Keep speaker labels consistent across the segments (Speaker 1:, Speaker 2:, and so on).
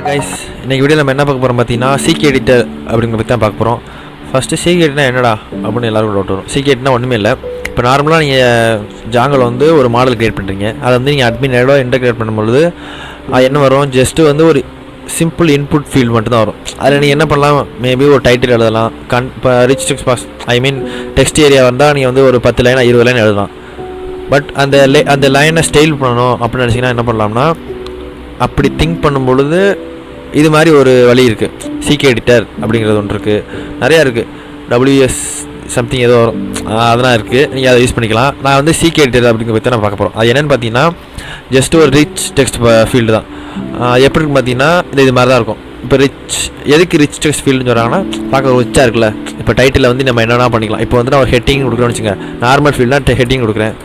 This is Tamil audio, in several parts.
Speaker 1: கைஸ், இன்றைக்கி வீடியோ நம்ம என்ன பார்க்க போகிறோம் பார்த்தீங்கன்னா ckeditor அப்படிங்கிற பற்றி தான் பார்க்க போகிறோம். ஃபஸ்ட்டு ckeditorனா என்னடா அப்படின்னு எல்லாருக்கும் டவுட் வரும். ckeditorனா ஒன்றுமே இல்லை. இப்போ நார்மலாக நீங்கள் ஜாங்கில் வந்து ஒரு மாடல் க்ரியேட் பண்ணுறீங்க. அதை வந்து நீங்கள் அட்மின் ஏடோ இன்டர்கிரேட் பண்ணும்பொழுது என்ன வரும், ஜஸ்ட்டு வந்து ஒரு சிம்பிள் இன்புட் ஃபீல்டு மட்டும் தான் வரும். அதில் நீங்கள் என்ன பண்ணலாம், மேபி ஒரு டைட்டில் எழுதலாம். இப்போ rich text box text area வந்தால் நீங்கள் வந்து ஒரு 10 லைன் 20 லைன் எழுதலாம். பட் அந்த லைனை ஸ்டைல் பண்ணணும் அப்படின்னு நினச்சிங்கன்னா என்ன பண்ணலாம்னா, அப்படி திங்க் பண்ணும்பொழுது இது மாதிரி ஒரு வழி இருக்குது. ckeditor அப்படிங்கிறது ஒன்று இருக்குது, நிறையா இருக்குது. WS சம்திங் ஏதோ வரும், அதெல்லாம் இருக்குது. நீங்கள் அதை யூஸ் பண்ணிக்கலாம். நான் வந்து ckeditor அப்படிங்கிற பற்றி நான் பார்க்க போகிறோம். அது என்னென்னு பார்த்தீங்கன்னா, ஜஸ்ட் ஒரு ரிச் டெக்ஸ்ட் ஃபீல்டு தான். எப்படி இருக்குன்னு பார்த்தீங்கன்னா இது மாதிரி தான் இருக்கும். இப்போ எதுக்கு ரிச் டெக்ஸ்ட் ஃபீல்டுன்னு சொல்கிறாங்கன்னா, பார்க்க ரிச்சாக இருக்குல்ல. இப்போ டைட்டில் வந்து நம்ம என்னென்னா பண்ணிக்கலாம். இப்போ வந்து நான் ஒரு ஹெட்டிங் கொடுக்குறேன்னு வச்சுங்க, நார்மல் ஃபீல்டுனா ஹெட்டிங் கொடுக்குறேன்.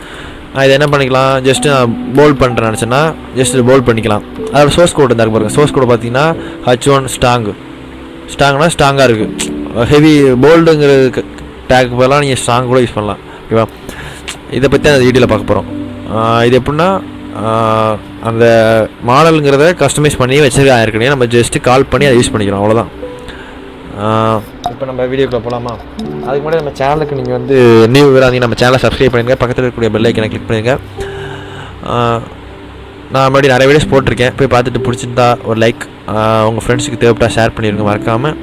Speaker 1: இதை என்ன பண்ணிக்கலாம், ஜஸ்ட்டு நான் போல்ட் பண்ணுறேன் நினச்சேன்னா ஜஸ்ட்டு போல்ட் பண்ணிக்கலாம். அதோட சோர்ஸ் கோடு இருந்தால் பாருங்கள். சோர்ஸ் கோடு பார்த்தீங்கன்னா H1 ஸ்ட்ராங்னா ஸ்ட்ராங்காக இருக்குது. ஹெவி போல்டுங்கிறது டேக் போகலாம், நீங்கள் ஸ்ட்ராங் கூட யூஸ் பண்ணலாம். ஓகேவா, இதை பற்றி அந்த வீடியோவில் பார்க்க போகிறோம். இது எப்படின்னா, அந்த மாடலுங்கிறத கஸ்டமைஸ் பண்ணி வச்சுருக்கேன் ஏற்கனவே. நம்ம ஜஸ்ட்டு கால் பண்ணி அதை யூஸ் பண்ணிக்கிறோம், அவ்வளோதான். இப்போ நம்ம வீடியோக்குள்ளே போகலாமா? அதுக்கு முன்னாடி நம்ம சேனலுக்கு நீங்கள் வந்து நியூ வராதிங்க, நம்ம சேனலை சப்ஸ்கிரைப் பண்ணிடுங்க, பக்கத்தில் இருக்கக்கூடிய பெல் ஐக்கனை கிளிக் பண்ணிடுங்க. நான் முன்னாடி நிறைய வீடியோஸ் போட்டிருக்கேன், போய் பார்த்துட்டு பிடிச்சிருந்தா ஒரு லைக், உங்கள் ஃப்ரெண்ட்ஸுக்கு தேவைப்பட்டா ஷேர் பண்ணிடுங்க. மறக்காமல்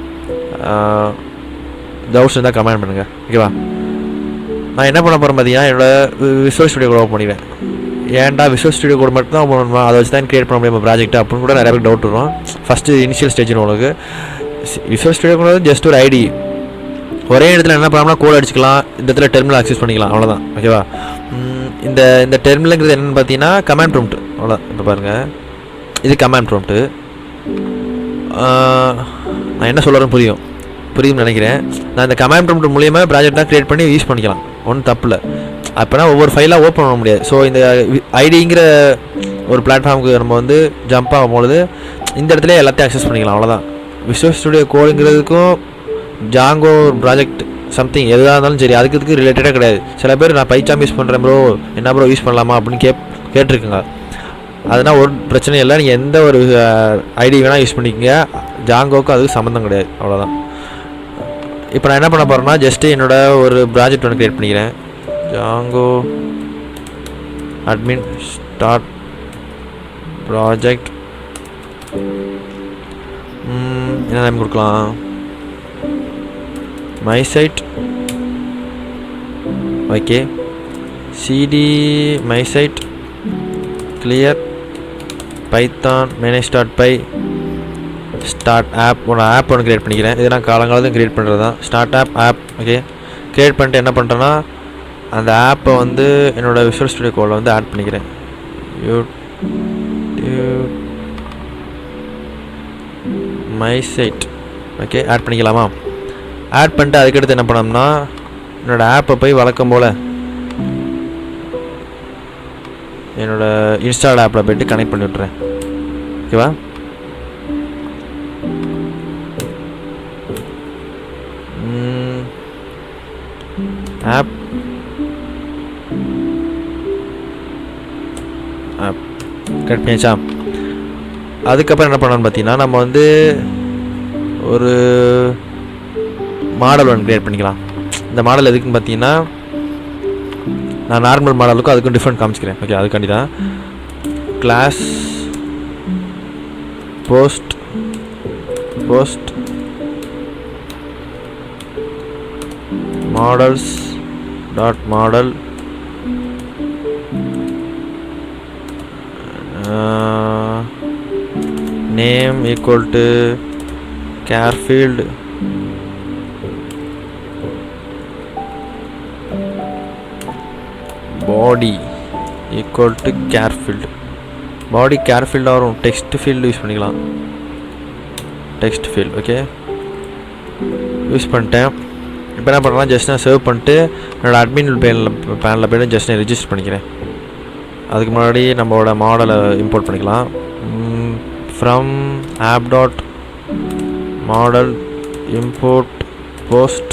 Speaker 1: டவுட்ஸ் இருந்தால் கமெண்ட் பண்ணுங்கள். ஓகேவா, நான் என்ன பண்ண போகிறேன் பார்த்தீங்கன்னா, என்னோடய விசுவல் ஸ்டுடியோ கூட ஓப்பன் பண்ணிடுவேன். ஏன்டா விசுவல் ஸ்டுடியோ கூட மட்டும் தான் ஓப்பன் பண்ணுவேன், அதை வச்சு தான் க்ரியேட் பண்ண முடியும் ப்ராஜெக்ட் அப்படின்னு கூட நிறைய பேர் டவுட் வரும். ஃபஸ்ட்டு இனிஷியல் ஸ்டேஜ்னு உங்களுக்கு விசுவல் ஸ்டுடியோ கூட ஜஸ்ட் ஒரு ஐடி, ஒரே இடத்துல என்ன பண்ணலாம்னா கோட் அடிச்சுக்கலாம், இந்த இடத்துல டெர்மினல் ஆக்சஸ் பண்ணிக்கலாம், அவ்வளோதான். ஓகேவா, இந்த டெர்மினலுங்கிறது என்னென்னு பார்த்தீங்கன்னா கமாண்ட் ப்ராம்ப்ட், அவ்வளோதான். இப்போ பாருங்கள், இது கமாண்ட் ப்ராம்ப்ட்டு. நான் என்ன சொல்கிறேன்னு புரியும்னு நினைக்கிறேன். நான் இந்த கமாண்ட் ப்ராம்ப்ட் மூலியமாக ப்ராஜெக்டாக க்ரியேட் பண்ணி யூஸ் பண்ணிக்கலாம், ஒன்றும் தப்பு இல்லை. அப்போனா ஒவ்வொரு ஃபைலாக ஓப்பன் பண்ண முடியாது. ஸோ இந்த ஐடிங்கிற ஒரு பிளாட்ஃபார்முக்கு நம்ம வந்து ஜம்ப் ஆகும்பொழுது இந்த இடத்துல எல்லாத்தையும் ஆக்சஸ் பண்ணிக்கலாம், அவ்வளோதான். விசுவல் ஸ்டுடியோ கோடுங்கிறதுக்கும் ஜாங்கோ ப்ராஜெக்ட் சம்திங் எதாக இருந்தாலும் சரி, அதுக்கு ரிலேட்டடாக கிடையாது. சில பேர் நான் பைச்சாம் யூஸ் பண்ணுறேன் ப்ரோ, என்ன ப்ரோ யூஸ் பண்ணலாமா அப்படின்னு கேட்டிருக்குங்க. அதனால் ஒரு பிரச்சனையும் இல்லை, நீங்கள் எந்த ஒரு ஐடி வேணால் யூஸ் பண்ணிக்கோங்க, ஜாங்கோவுக்கும் அதுக்கு சம்மந்தம் கிடையாது, அவ்வளோதான். இப்போ நான் என்ன பண்ண போகிறேன்னா, ஜஸ்ட்டு என்னோடய ஒரு ப்ராஜெக்ட் ஒன்று க்ரியேட் பண்ணிக்கிறேன். Django admin start project. என்ன நேம் கொடுக்கலாம், my site. Okay, CD my site clear Python manage.py start app. App ஒன்று க்ரியேட் பண்ணிக்கிறேன். இதெல்லாம் காலங்காலத்தையும் க்ரியேட் பண்ணுறது தான். Start app. ஓகே, க்ரியேட் பண்ணிட்டு என்ன பண்ணுறேன்னா, அந்த ஆப்பை வந்து என்னோடய விசுவல் ஸ்டுடியோ கோடில் வந்து ஆட் பண்ணிக்கிறேன். My site. ஓகே, ஆட் பண்ணிக்கலாமா? ஆட் பண்ணிட்டு அதுக்கடுத்து என்ன பண்ணோம்னா, என்னோடய ஆப்பை போய் வழக்கம் போல் என்னோடய இன்ஸ்டால் ஆப்பில் போய்ட்டு கனெக்ட் பண்ணி விட்றேன். ஓகேவா, ஆப் கனெக்ட் பண்ணியாச்சா? அதுக்கப்புறம் என்ன பண்ணணும்னு பார்த்தீங்கன்னா, நம்ம வந்து ஒரு மாடல் ஒன்று க்ரியேட் பண்ணிக்கலாம். இந்த மாடல் எதுக்குன்னு பார்த்தீங்கன்னா, நான் நார்மல் மாடலுக்கும் அதுக்கும் டிஃப்ரெண்ட் காமிச்சிக்கிறேன். ஓகே, அதுக்காண்டி தான். Class post models dot model name equal to char field body equal to char field. Body கேர்ஃபீல்டாக வரும், டெக்ஸ்ட் ஃபீல்டு யூஸ் பண்ணிக்கலாம். டெக்ஸ்ட் ஃபீல்டு ஓகே யூஸ் பண்ணிட்டேன். இப்போ என்ன பண்ணுறேன்னா, ஜஸ்ட் நான் சேவ் பண்ணிட்டு என்னோடய அட்மின் பேனில் போய்ட்டு ஜஸ்ட் நான் ரிஜிஸ்டர் பண்ணிக்கிறேன். அதுக்கு முன்னாடி நம்மளோட மாடலை இம்போர்ட் பண்ணிக்கலாம். From app dot model import post.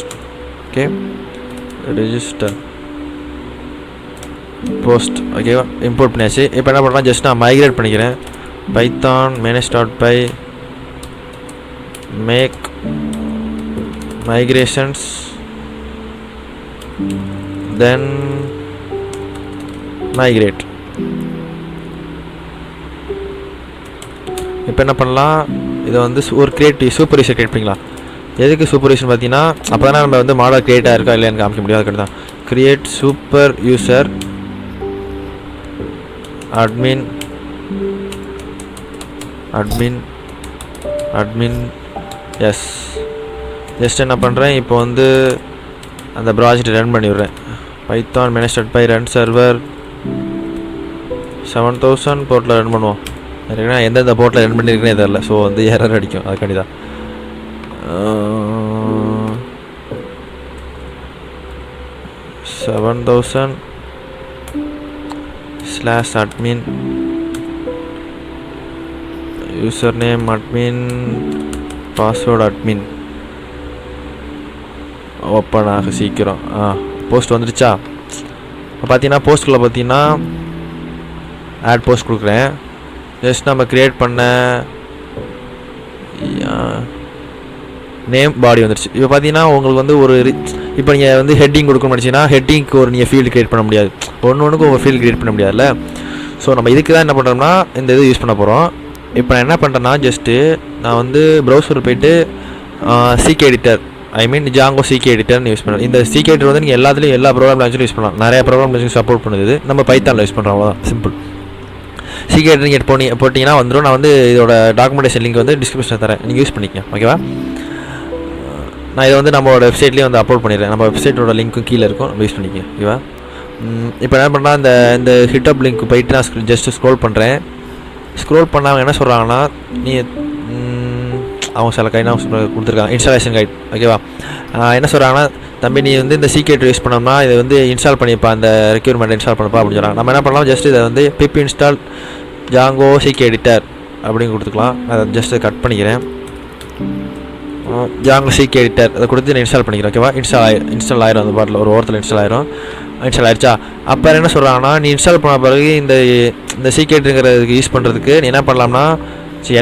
Speaker 1: Okay, register post. ஓகேவா, இம்போர்ட் பண்ணியாச்சு. இப்போ என்ன பண்ணுறேன், ஜஸ்ட் நான் மைக்ரேட் பண்ணிக்கிறேன். Python manage.py make migrations then migrate. இப்போ என்ன பண்ணலாம், இதை வந்து ஒரு சூப்பர் யூசர் கிரியேட் பண்ணிக்கலாம். எதுக்கு சூப்பர் யூசர் பார்த்தீங்கன்னா, அப்போ தான் நம்ம வந்து மாடல் கிரியேட் ஆகிருக்கா இல்லையான்னு காமிக்க முடியாது. அதுக்கு தான் கிரியேட் சூப்பர் யூசர் admin எஸ். ஜஸ்ட் என்ன பண்ணுறேன், இப்போ வந்து அந்த ப்ராஜெக்ட் ரன் பண்ணி விட்றேன். Python manage py run server 7000 போர்ட்டில் ரன் பண்ணுவோம். ஏன்னா எந்தெந்த போர்ட்டில் ரன் பண்ணியிருக்கேனே தெரியல, ஸோ வந்து எரர் அடிக்கும். அதுக்காண்டி தான் 7000/admin user name admin password admin. Open ஆக சீக்கிரம். போஸ்ட் வந்துடுச்சா? இப்போ பார்த்தீங்கன்னா போஸ்ட்டுக்குள்ளே பார்த்தீங்கன்னா ஆட் போஸ்ட் கொடுக்குறேன். ஜஸ்ட் நம்ம க்ரியேட் பண்ண நேம் பாடி வந்துடுச்சு. இப்போ பார்த்தீங்கன்னா உங்களுக்கு வந்து இப்போ நீங்கள் வந்து ஹெட்டிங் கொடுக்கணும்னு நினச்சிங்கன்னா ஹெட்டிங்க்கு ஒரு நீங்கள் ஃபீல்டு க்ரியேட் பண்ண முடியாது. ஒன்றுக்கு ஒரு ஃபீல்டு க்ரியேட் பண்ண முடியாதுல்ல. ஸோ நம்ம இதுக்கு தான் என்ன பண்ணுறோம்னா இந்த இது யூஸ் பண்ண போகிறோம். இப்போ நான் என்ன பண்ணுறேன்னா ஜஸ்ட்டு நான் வந்து ப்ரௌசர் போய்ட்டு ckeditor django ckeditorன்னு யூஸ் பண்ணுறேன். இந்த ckeditor வந்து நீங்கள் எல்லாத்துலேயும் எல்லா ப்ரோக்ராம் லாங்குவேஜும் யூஸ் பண்ணலாம். நிறைய ப்ரோக்ராம் லாங்குவேஜ் சப்போர்ட் பண்ணுது. நம்ம பைத்தானில் யூஸ் பண்ணுறோம், அவ்வளோதான், சிம்பிள். ckeditor நீங்கள் போட்டிங்கன்னா வந்துடும். நான் வந்து இதோட டாக்குமெண்டேஷன் லிங்க் வந்து டிஸ்கிரிப்ஷனில் தரேன், நீங்கள் யூஸ் பண்ணிக்கங்க, ஓகேவா? நான் இதை வந்து நம்மளோட வெப்சைட்லேயே வந்து அப்லோட் பண்ணிடுறேன். நம்ம வெப்சைட்டோட லிங்க்கும் கீழே இருக்கும், நம்ம யூஸ் பண்ணிக்கங்க, ஓகேவா? இப்போ என்ன பண்ணால் இந்த ஹிட்டப் லிங்க் போயிட்டு நான் ஜஸ்ட்டு ஸ்க்ரோல் பண்ணுறேன். ஸ்க்ரோல் பண்ணாமல் என்ன சொல்கிறாங்கன்னா, நீ அவங்க சில கைட் கொடுத்துருக்காங்க, இன்ஸ்டாலேஷன் கைட், ஓகேவா? என்ன சொல்கிறாங்கன்னா, தம்பி நீ வந்து இந்த ckeditor யூஸ் பண்ணோம்னா இதை வந்து இன்ஸ்டால் பண்ணிப்பா, இந்த ரெக்யூர்மெண்ட் இன்ஸ்டால் பண்ணப்பா அப்படின்னு சொல்கிறாங்க. நம்ம என்ன பண்ணலாம், ஜஸ்ட் இதை வந்து பிப் இன்ஸ்டால் django ckeditor அப்படின்னு கொடுத்துக்கலாம். அதை ஜஸ்ட்டு கட் பண்ணிக்கிறேன். django ckeditor அதை கொடுத்து நான் இன்ஸ்டால் பண்ணிக்கிறேன், ஓகேவா? இன்ஸ்டால் ஆயிரும். அந்த பாட்டில் ஒரு ஓரத்தில் இன்ஸ்டால் ஆயிரும். இன்ஸ்டால் ஆயிடுச்சா? அப்போ என்ன சொல்கிறாங்கன்னா, நீ இன்ஸ்டால் பண்ண பிறகு இந்த ckeditorங்கிறதுக்கு யூஸ் பண்ணுறதுக்கு நீ என்ன பண்ணலாம்னா,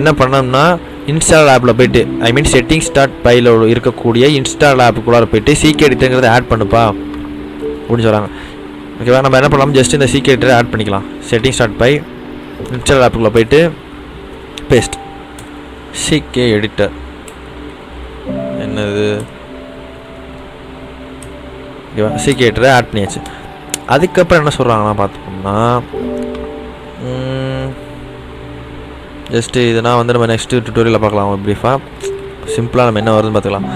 Speaker 1: என்ன பண்ணோம்னா இன்ஸ்டால் ஆப்பில் போய்ட்டு settings.pyல இருக்கக்கூடிய இன்ஸ்டால் ஆப்புக்குள்ளார போய்ட்டு ckeditorங்கிறத ஆட் பண்ணுப்பா அப்படின்னு சொல்கிறாங்க, ஓகேவா? நம்ம என்ன பண்ணலாம், ஜஸ்ட் இந்த ckeditor ஆட் பண்ணிக்கலாம். settings.py இன்ஸ்டால் ஆப்புக்குள்ளே போய்ட்டு பேஸ்ட் ckeditor என்னது, ஓகேவா? ckeditor ஆட் பண்ணியாச்சு. அதுக்கப்புறம் என்ன சொல்கிறாங்கன்னா பார்த்தோம்னா, ஜஸ்ட்டு இதெல்லாம் வந்து நம்ம நெக்ஸ்ட்டு டுட்டோரியலில் பார்க்கலாம். ப்ரீஃபாக சிம்பிளாக நம்ம என்ன வருதுன்னு பார்த்துக்கலாம்.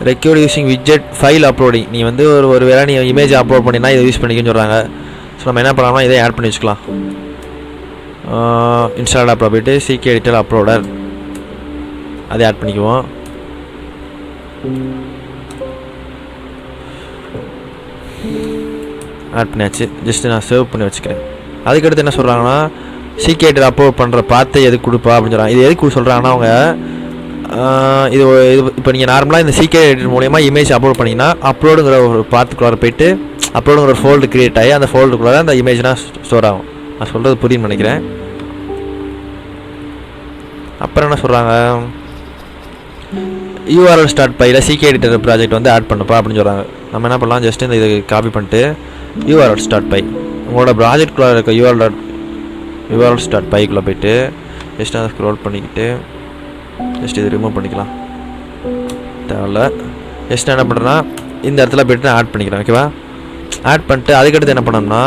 Speaker 1: Required using widget file uploading. நீ வந்து ஒரு வேளை நீ இமேஜ் அப்லோட் பண்ணினா இதை யூஸ் பண்ணிக்கன்னு சொல்கிறாங்க. ஸோ நம்ம என்ன பண்ணலாம்னா இதை ஆட் பண்ணி வச்சுக்கலாம். இன்ஸ்டால் ஆப்பில் போய்ட்டு ckeditor அப்லோடர் அதை ஆட் பண்ணிக்குவோம். ஆட் பண்ணியாச்சு. ஜஸ்ட்டு நான் சேவ் பண்ணி வச்சுக்கிறேன். அதுக்கடுத்து என்ன சொல்கிறாங்கன்னா, ckeditor அப்லோட் பண்ணுற பார்த்து எதுக்கு கொடுப்பா அப்படின்னு சொல்கிறாங்க. இது எதுக்கு சொல்கிறாங்கன்னா, அவங்க இது இப்போ நீங்கள் நார்மலாக இந்த ckeditor மூலயமா இமேஜ் அப்லோட் பண்ணிங்கன்னா அப்லோடுங்கிற ஒரு பார்த்துக்குள்ளார போய்ட்டு அப்லோடுங்கிற ஒரு ஃபோல்டு க்ரியேட் ஆகி அந்த ஃபோல்டுக்குள்ளார அந்த இமேஜ்னால் ஸ்டோர் ஆகும். நான் சொல்கிறது புரியுன்னு நினைக்கிறேன். அப்புறம் என்ன சொல்கிறாங்க, url.pyல ckeditor ப்ராஜெக்ட் வந்து ஆட் பண்ணுப்பா அப்படின்னு சொல்கிறாங்க. நம்ம என்ன பண்ணலாம், ஜஸ்ட்டு இந்த இது காப்பி பண்ணிட்டு url.py உங்களோட ப்ராஜெக்ட்குள்ளே இருக்க url.pyக்குள்ளே போய்ட்டு ஜஸ்ட் அதை ஸ்க்ரோல் பண்ணிக்கிட்டு ஜஸ்ட் இது ரிமூவ் பண்ணிக்கலாம், தேவையில்ல. ஜஸ்ட் என்ன பண்ணுறேன்னா இந்த இடத்துல போய்ட்டு நான் ஆட் பண்ணிக்கிறேன், ஓகேவா? ஆட் பண்ணிட்டு அதுக்கடுத்து என்ன பண்ணோம்னா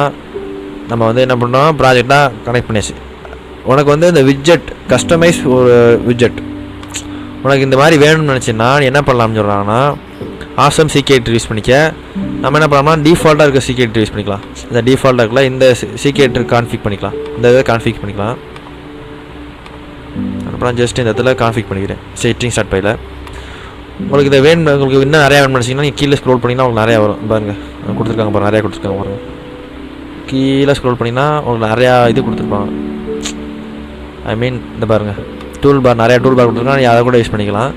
Speaker 1: நம்ம வந்து என்ன பண்ணோம், ப்ராஜெக்டாக கனெக்ட் பண்ணியாச்சு. உனக்கு வந்து இந்த விட்ஜெட் கஸ்டமைஸ் ஒரு விட்ஜெட் உனக்கு இந்த மாதிரி வேணும்னு நினச்சின்னா என்ன பண்ணலாம்னு சொல்கிறாங்கன்னா, ஆசம் ckeditor யூஸ் பண்ணிக்க. நம்ம என்ன பண்ணலாம்னா டிஃபால்ட்டாக இருக்க ckeditor யூஸ் பண்ணிக்கலாம். இந்த டிஃபால்ட்டாக இருக்கல இந்த ckeditor கான்ஃபிக் பண்ணிக்கலாம். இந்த இதை கான்ஃபிக் பண்ணிக்கலாம். அப்புறம் ஜஸ்ட் இந்த இடத்துல கான்ஃபிக் பண்ணிக்கிறேன் settings.pyல. உங்களுக்கு இதை வேணும், உங்களுக்கு இன்னும் நிறையா வேணும்னு நினச்சிங்கன்னா நீங்கள் கீழே ஸ்க்ரோல் பண்ணிங்கன்னா உங்களுக்கு நிறையா வரும். பாருங்கள் கொடுத்துருக்காங்க, பாருங்கள் நிறையா கொடுத்துருக்காங்க பாருங்கள். கீழே ஸ்க்ரோல் பண்ணிங்கன்னா உங்களுக்கு நிறையா இது கொடுத்துருப்பாங்க. இந்த பாருங்கள் டூல் பார், நிறையா டூல் பார் கொடுத்துருக்காங்க. நீங்கள் அதை கூட யூஸ் பண்ணிக்கலாம்.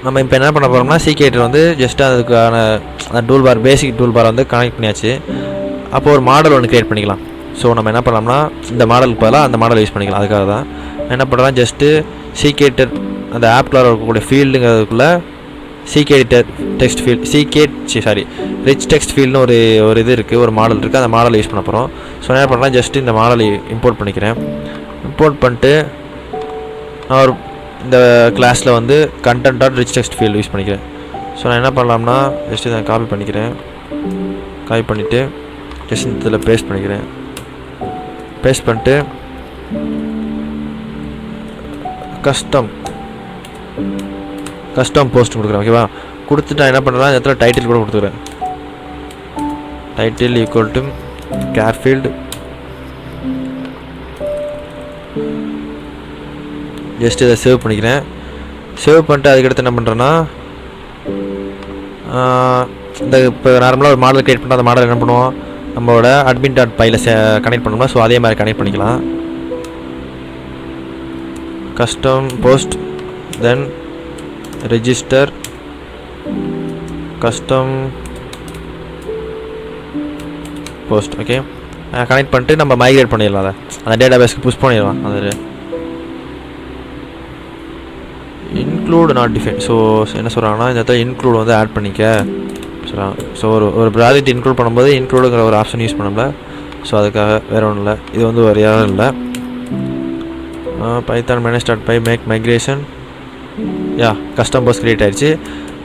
Speaker 1: நம்ம இப்போ என்ன பண்ண போகிறோம்னா ckeditor வந்து ஜஸ்ட் அதுக்கான அந்த டூல் பார், பேசிக் டூல் பார் வந்து கனெக்ட் பண்ணியாச்சு. அப்போ ஒரு மாடல் ஒன்று க்ரியேட் பண்ணிக்கலாம். ஸோ நம்ம என்ன பண்ணலாம்னா இந்த மாடலுக்கு பதிலாக அந்த மாடல் யூஸ் பண்ணிக்கலாம். அதுக்காக தான் என்ன பண்ணுறோம், ஜஸ்ட்டு ckeditor அந்த ஆப்குள்ளே இருக்கக்கூடிய ஃபீல்டுங்கிறதுக்குள்ளே ckeditor text field rich text ஃபீல்டுன்னு ஒரு இது இருக்குது, ஒரு மாடல் இருக்குது. அந்த மாடலை யூஸ் பண்ண போகிறோம். ஸோ என்ன பண்ணலாம், ஜஸ்ட் இந்த மாடலை இம்போர்ட் பண்ணிக்கிறேன். இம்போர்ட் பண்ணிட்டு நான் இந்த கிளாஸில் வந்து content.rich text field யூஸ் பண்ணிக்கிறேன். ஸோ நான் என்ன பண்ணலாம்னா ஜஸ்ட் இதை காப்பி பண்ணிக்கிறேன். காப்பி பண்ணிவிட்டு ஜஸ்ட் இதில் பேஸ்ட் பண்ணிக்கிறேன். பேஸ்ட் பண்ணிட்டு கஸ்டம் போஸ்ட் கொடுக்குறேன். ஓகேவா, கொடுத்துட்டு நான் என்ன பண்ணுறேன், இந்த இடத்துல டைட்டில் கூட கொடுத்துக்கிறேன். Title equal to char field. Just இதை சேவ் பண்ணிக்கிறேன். சேவ் பண்ணிட்டு அதுக்கடுத்து என்ன பண்ணுறேன்னா, இந்த இப்போ நார்மலாக ஒரு மாடல் க்ரியேட் பண்ணால் அந்த மாடல் என்ன பண்ணுவோம், நம்மளோட admin.pyல கனெக்ட் பண்ணோம்னா, ஸோ அதே மாதிரி கனெக்ட் பண்ணிக்கலாம். Custom post, then register, custom post. Okay, connect பண்ணிட்டு நம்ம மைக்ரேட் பண்ணிடலாம். அதை அந்த டேட்டா பேஸ்க்கு புஷ் பண்ணிடலாம். அது இன்க்ளூட் நாட் டிஃபைன். ஸோ என்ன சொல்கிறாங்கன்னா, இந்த இடத்துல இன்க்ளூட் வந்து ஆட் பண்ணிக்க சொல்கிறாங்க. ஸோ ஒரு ப்ராஜெக்ட் இன்க்ளூட் பண்ணும்போது இன்க்ளூடுங்கிற ஒரு ஆப்ஷன் யூஸ் பண்ணல. ஸோ அதுக்காக வேறு ஒன்றும் இல்லை, இது வந்து ஒரு யாரும் இல்லை. Python manage.py make migration. Custom post create ஆகிடுச்சு.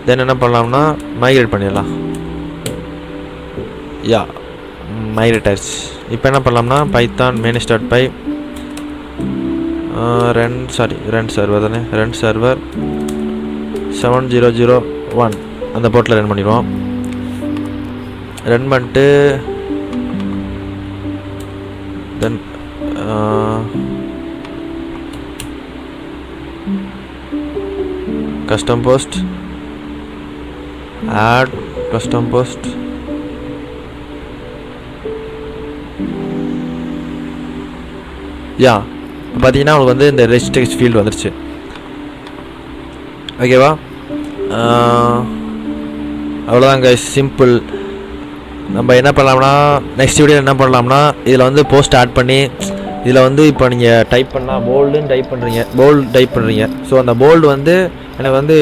Speaker 1: தென் என்ன பண்ணலாம்னா மைக்ரேட் பண்ணிடலாம். மைக்ரேட் ஆகிடுச்சு. இப்போ என்ன பண்ணலாம்னா பைத்தான் manage.py ரன் சர்வர் தானே, ரன் சர்வர் 7001 அந்த போர்ட்டில் ரன் பண்ணிடுவோம். ரன் பண்ணிட்டு தென் custom post, add custom post. பார்த்தீங்கன்னா உங்களுக்கு வந்து இந்த ரிச் டெக்ஸ்ட் ஃபீல்டு வந்துருச்சு. ஓகேவா, அவ்வளோதான் கைஸ், சிம்பிள். நம்ம என்ன பண்ணலாம்னா நெக்ஸ்ட் வீடியோ என்ன பண்ணலாம்னா, இதில் வந்து போஸ்ட் ஆட் பண்ணி இதில் வந்து இப்போ நீங்கள் டைப் பண்ணால் போல்டு டைப் பண்ணுறீங்க. ஸோ அந்த போல்டு வந்து எனக்கு வந்து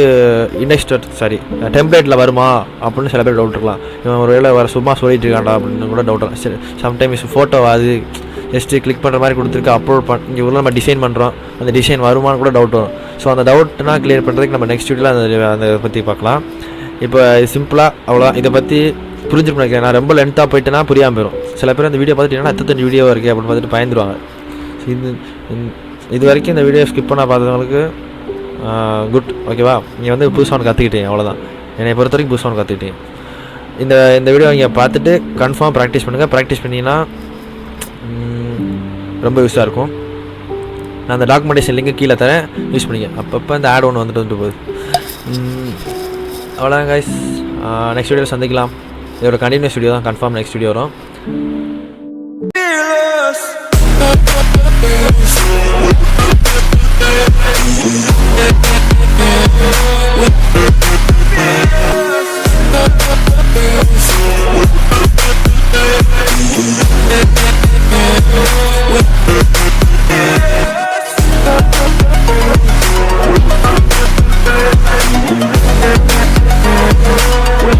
Speaker 1: டெம்ப்ளேட்டில் வருமா அப்படின்னு சில பேர் டவுட் இருக்கலாம். இவன் ஒரு வேளை சும்மா சொல்லிட்டு இருக்காண்டா அப்படின்னு கூட டவுட் இருக்கும். சரி, சம்டைம்ஸ் ஃபோட்டோ அது ஜஸ்ட்டு கிளிக் பண்ணுற மாதிரி கொடுத்துருக்கு, அப்லோட் இங்கே உள்ள நம்ம டிசைன் பண்ணுறோம், அந்த டிசைன் வருமானு கூட டவுட் வரும். ஸோ அந்த டவுட்னா கிளியர் பண்ணுறதுக்கு நம்ம நெக்ஸ்ட் வீடியோவில் அதை பற்றி பார்க்கலாம். இப்போ சிம்பிளாக அவ்வளோதான். இதை பற்றி புரிஞ்சுட்டு நினைக்கிறேன். நான் ரொம்ப லென்த்தாக போயிட்டேன்னா புரியாமல் போயிடும். சில பேர் அந்த வீடியோ பார்த்துட்டு என்ன 35 வீடியோ இருக்குது அப்படின்னு பார்த்துட்டு பயந்துருவாங்க. இது வரைக்கும் இந்த வீடியோ ஸ்கிப் பண்ண பார்த்தவங்களுக்கு குட். ஓகேவா, நீங்கள் வந்து புதுசாக ஒன்று கற்றுக்கிட்டீங்க, அவ்வளோதான். என்னை பொறுத்த வரைக்கும் புதுசாக ஒன்று கற்றுக்கிட்டீங்க. இந்த வீடியோ நீங்கள் பார்த்துட்டு கன்ஃபார்ம் ப்ராக்டிஸ் பண்ணுங்கள். ப்ராக்டிஸ் பண்ணிங்கன்னா ரொம்ப யூஸாக இருக்கும். நான் அந்த டாக்குமெண்டேஷன் லிங்க் கீழே தரேன், யூஸ் பண்ணிக்க. அப்பப்போ இந்த ஆட் ஒன்று வந்துட்டு போகுது. அவ்வளோதான் கைஸ், நெக்ஸ்ட் வீடியோ சந்திக்கலாம். இதோட கண்டினியூஸ் வீடியோ தான், கன்ஃபார்ம் நெக்ஸ்ட் வீடியோ வரும்.